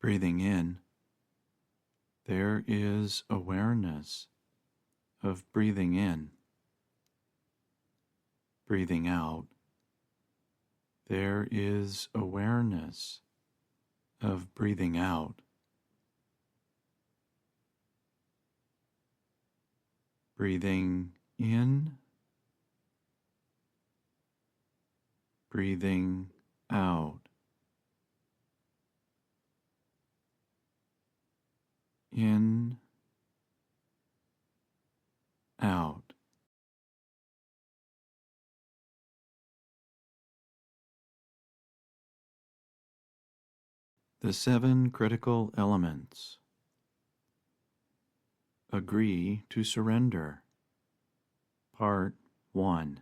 Breathing in, there is awareness of breathing in. Breathing out, there is awareness of breathing out. Breathing in, breathing out. In, out. The 7 critical elements. Agree to surrender. Part 1.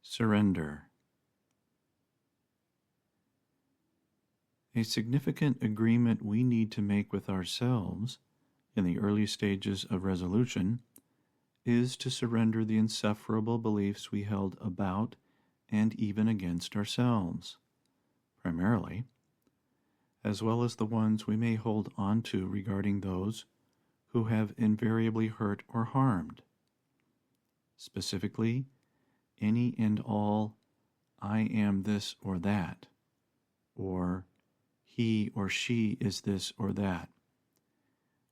Surrender. A significant agreement we need to make with ourselves in the early stages of resolution is to surrender the insufferable beliefs we held about and even against ourselves, primarily, as well as the ones we may hold on to regarding those who have invariably hurt or harmed. Specifically, any and all "I am this or that," or "he or she is this or that,"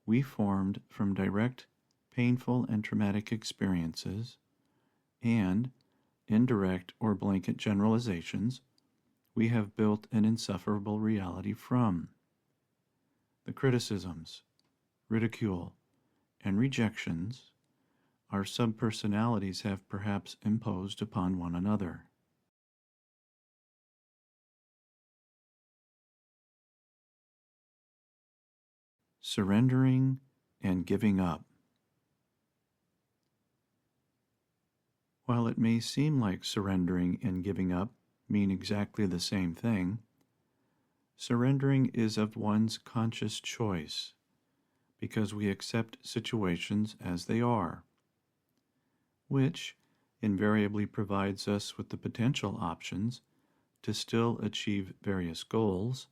we formed from direct, painful, and traumatic experiences, and indirect or blanket generalizations we have built an insufferable reality from. The criticisms, ridicule, and rejections our subpersonalities have perhaps imposed upon one another. Surrendering and giving up. While it may seem like surrendering and giving up mean exactly the same thing, surrendering is of one's conscious choice because we accept situations as they are, which invariably provides us with the potential options to still achieve various goals,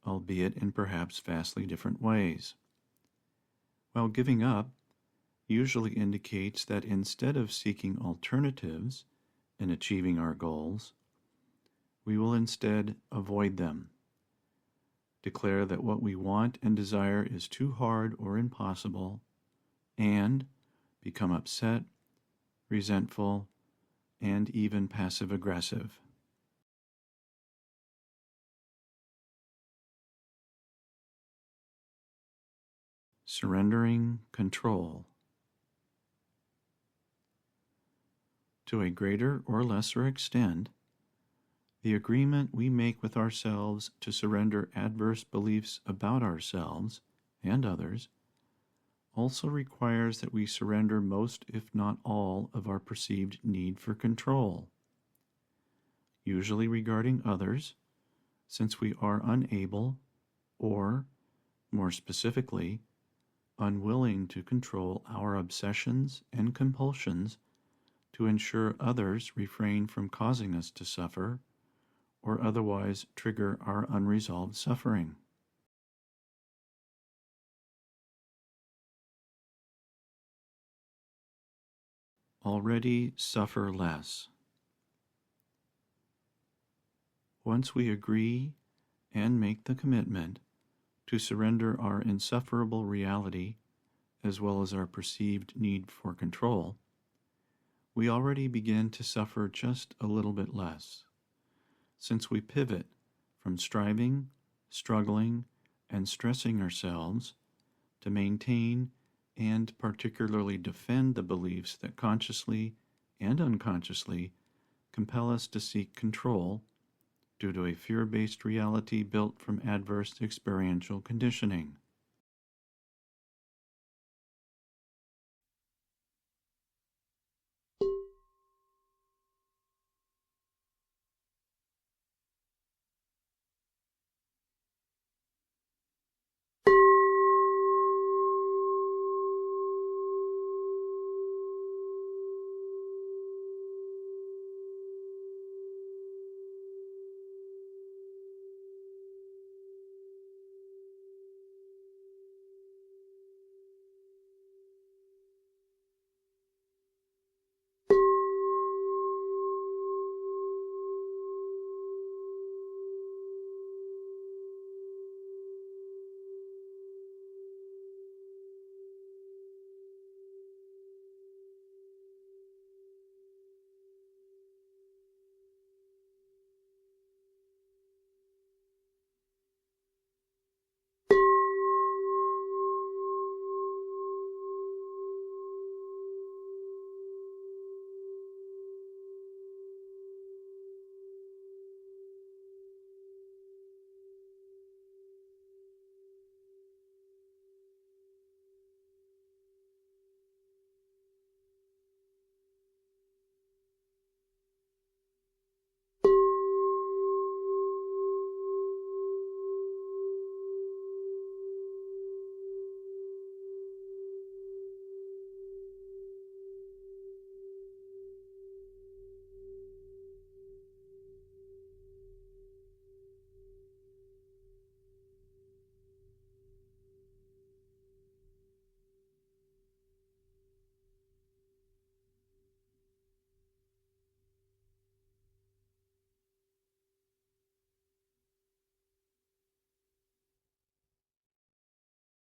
albeit in perhaps vastly different ways. While giving up usually indicates that instead of seeking alternatives in achieving our goals, we will instead avoid them, declare that what we want and desire is too hard or impossible, and become upset, resentful, and even passive-aggressive. Surrendering control. To a greater or lesser extent, the agreement we make with ourselves to surrender adverse beliefs about ourselves and others also requires that we surrender most, if not all, of our perceived need for control, usually regarding others, since we are unable, or, more specifically, unwilling to control our obsessions and compulsions to ensure others refrain from causing us to suffer or otherwise trigger our unresolved suffering. Already suffer less. Once we agree and make the commitment to surrender our insufferable reality as well as our perceived need for control, we already begin to suffer just a little bit less, since we pivot from striving, struggling, and stressing ourselves to maintain and particularly defend the beliefs that consciously and unconsciously compel us to seek control due to a fear-based reality built from adverse experiential conditioning.